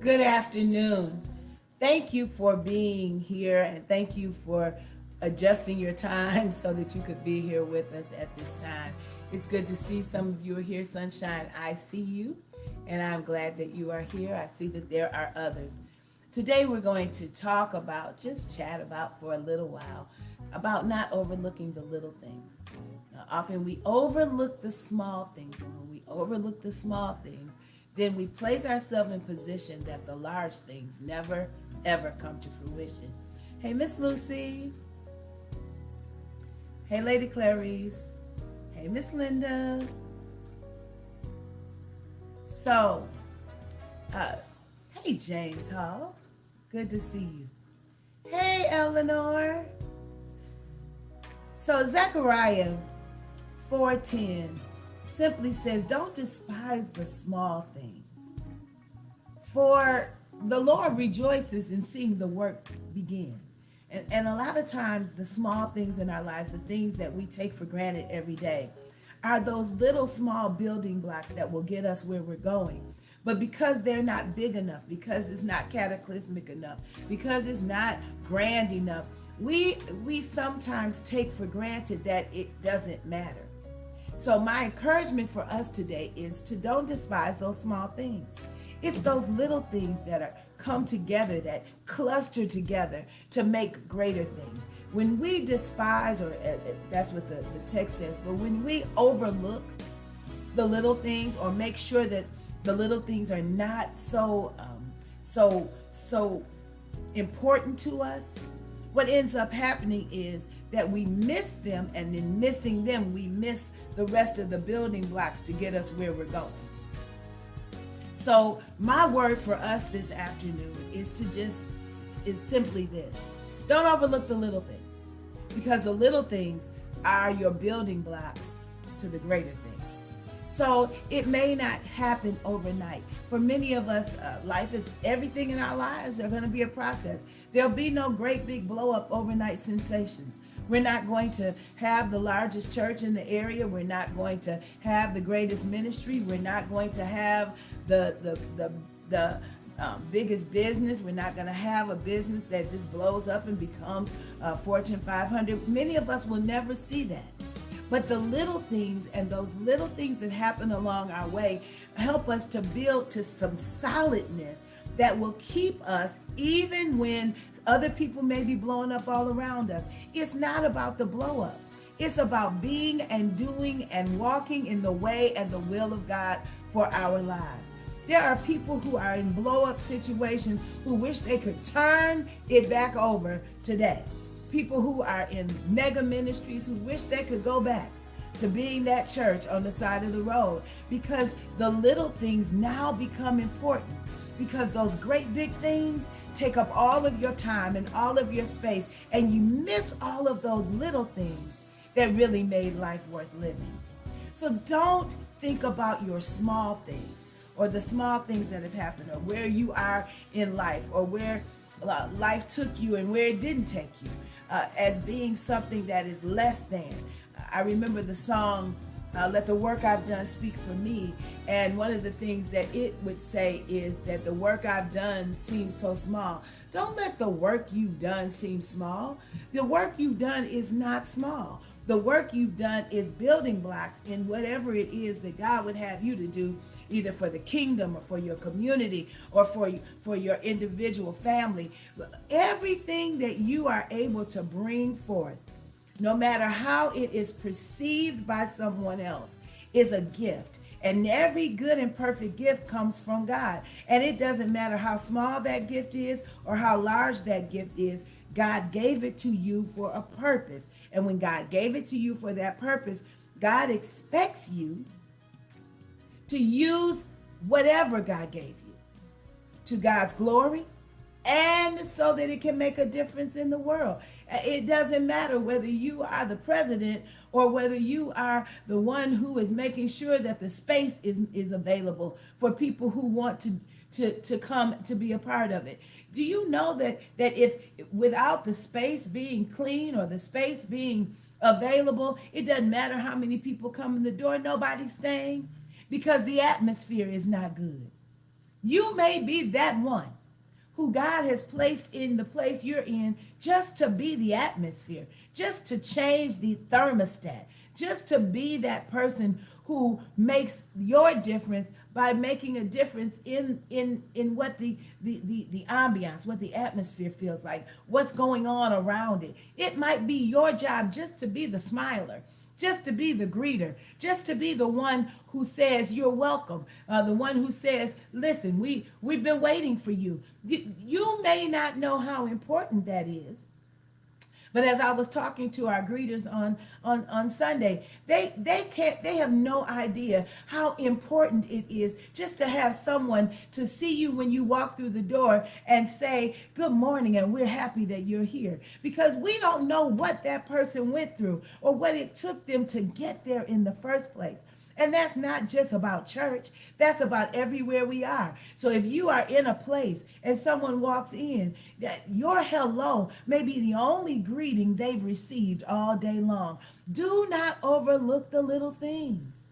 Good afternoon. Thank you for being here and thank you for adjusting your time so that you could be here with us at this time. It's good to see some of you are here, Sunshine. I see you and I'm glad that you are here. I see that there are others. Today we're going to talk about, just chat about for a little while, about not overlooking the little things. Now, often we overlook the small things, and when we overlook the small things, then we place ourselves in position that the large things never ever come to fruition. Hey, Miss Lucy. Hey, Lady Clarice. Hey, Miss Linda. So, uh, hey, James Hall. Good to see you. Hey, Eleanor. So, Zechariah 4:10 simply says, don't despise the small things, for the Lord rejoices in seeing the work begin. And a lot of times the small things in our lives, the things that we take for granted every day, are those little small building blocks that will get us where we're going. But because they're not big enough, because it's not cataclysmic enough, because it's not grand enough, we sometimes take for granted that it doesn't matter. So my encouragement for us today is to don't despise those small things. It's those little things that are come together, that cluster together to make greater things. When we despise, or that's what the text says, but when we overlook the little things or make sure that the little things are not so important to us, what ends up happening is that we miss them, and in missing them, we miss the rest of the building blocks to get us where we're going. So my word for us this afternoon is simply this. Don't overlook the little things, because the little things are your building blocks to the greater things. So it may not happen overnight. For many of us, life is, everything in our lives are going to be a process. There'll be no great big blow up overnight sensations. We're not going to have the largest church in the area. We're not going to have the greatest ministry. We're not going to have the biggest business. We're not going to have a business that just blows up and becomes Fortune 500. Many of us will never see that. But the little things, and those little things that happen along our way, help us to build to some solidness that will keep us even when other people may be blowing up all around us. It's not about the blow up. It's about being and doing and walking in the way and the will of God for our lives. There are people who are in blow up situations who wish they could turn it back over today. People who are in mega ministries who wish they could go back to being that church on the side of the road, because the little things now become important, because those great big things take up all of your time and all of your space, and you miss all of those little things that really made life worth living. So don't think about your small things, or the small things that have happened, or where you are in life, or where life took you and where it didn't take you, as being something that is less than. I remember the song, Let the Work I've Done Speak for Me. And one of the things that it would say is that the work I've done seems so small. Don't let the work you've done seem small. The work you've done is not small. The work you've done is building blocks in whatever it is that God would have you to do, either for the kingdom or for your community or for your individual family. Everything that you are able to bring forth, no matter how it is perceived by someone else, is a gift. And every good and perfect gift comes from God. And it doesn't matter how small that gift is or how large that gift is. God gave it to you for a purpose. And when God gave it to you for that purpose, God expects you to use whatever God gave you to God's glory, and so that it can make a difference in the world. It doesn't matter whether you are the president or whether you are the one who is making sure that the space is available for people who want to come to be a part of it. Do you know that if without the space being clean or the space being available, it doesn't matter how many people come in the door, nobody's staying, because the atmosphere is not good. You may be that one who God has placed in the place you're in just to be the atmosphere, just to change the thermostat, just to be that person who makes your difference by making a difference in what the ambiance, what the atmosphere feels like, what's going on around it. It might be your job just to be the smiler, just to be the greeter, just to be the one who says you're welcome, the one who says, listen, we've been waiting for you. You may not know how important that is, but as I was talking to our greeters on Sunday, they have no idea how important it is just to have someone to see you when you walk through the door and say, good morning, and we're happy that you're here. Because we don't know what that person went through or what it took them to get there in the first place. And that's not just about church. That's about everywhere we are. So if you are in a place and someone walks in, that your hello may be the only greeting they've received all day long. Do not overlook the little things.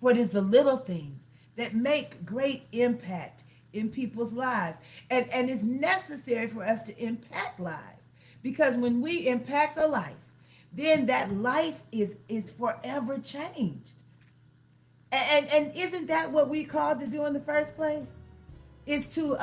For it is the little things that make great impact in people's lives. And it's necessary for us to impact lives. Because when we impact a life, then that life is forever changed. And isn't that what we called to do in the first place? Is to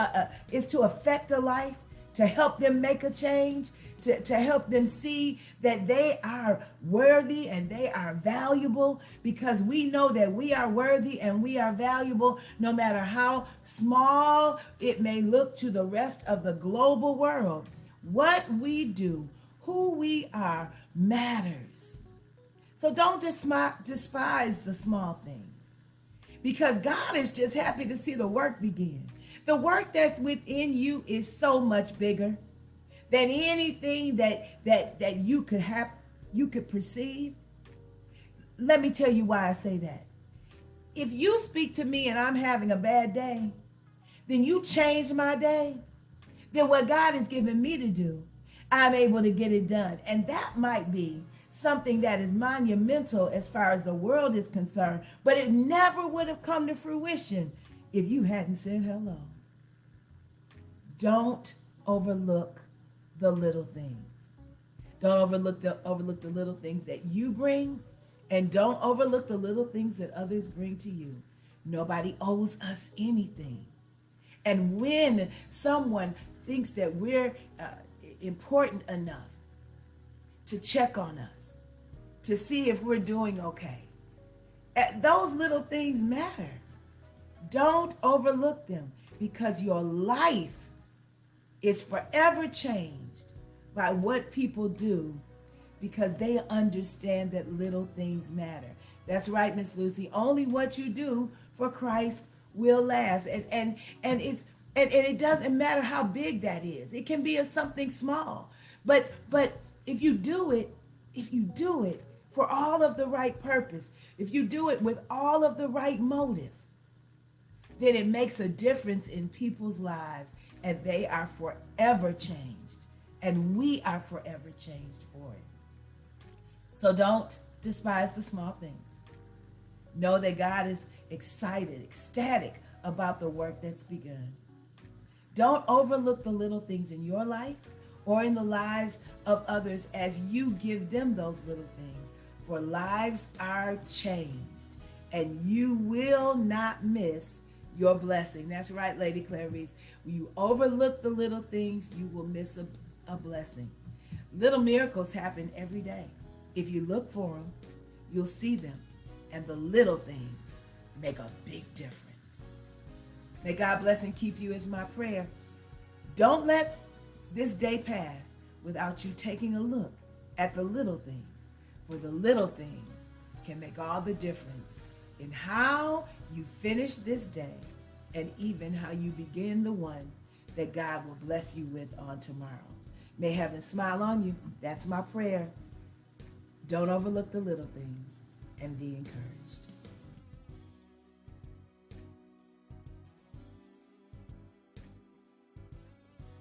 affect a life, to help them make a change, to help them see that they are worthy and they are valuable, because we know that we are worthy and we are valuable no matter how small it may look to the rest of the global world. What we do, who we are, matters. So don't despise the small things. Because God is just happy to see the work begin. The work that's within you is so much bigger than anything that you could perceive. Let me tell you why I say that. If you speak to me and I'm having a bad day, then you change my day. Then what God has given me to do, I'm able to get it done. And that might be something that is monumental as far as the world is concerned, but it never would have come to fruition if you hadn't said hello. Don't overlook the little things. Don't overlook the little things that you bring, and don't overlook the little things that others bring to you. Nobody owes us anything. And when someone thinks that we're important enough to check on us, to see if we're doing okay, those little things matter. Don't overlook them, because your life is forever changed by what people do, because they understand that little things matter. That's right, Miss Lucy. Only what you do for Christ will last. And it doesn't matter how big that is. It can be something small. But if you do it for all of the right purpose, if you do it with all of the right motive, then it makes a difference in people's lives, and they are forever changed, and we are forever changed for it. So don't despise the small things. Know that God is excited, ecstatic about the work that's begun. Don't overlook the little things in your life or in the lives of others as you give them those little things. For lives are changed, and you will not miss your blessing. That's right, Lady Clarice. When you overlook the little things, you will miss a blessing. Little miracles happen every day. If you look for them, you'll see them, and the little things make a big difference. May God bless and keep you is my prayer. Don't let this day pass without you taking a look at the little things, for the little things can make all the difference in how you finish this day and even how you begin the one that God will bless you with on tomorrow. May heaven smile on you. That's my prayer. Don't overlook the little things, and be encouraged.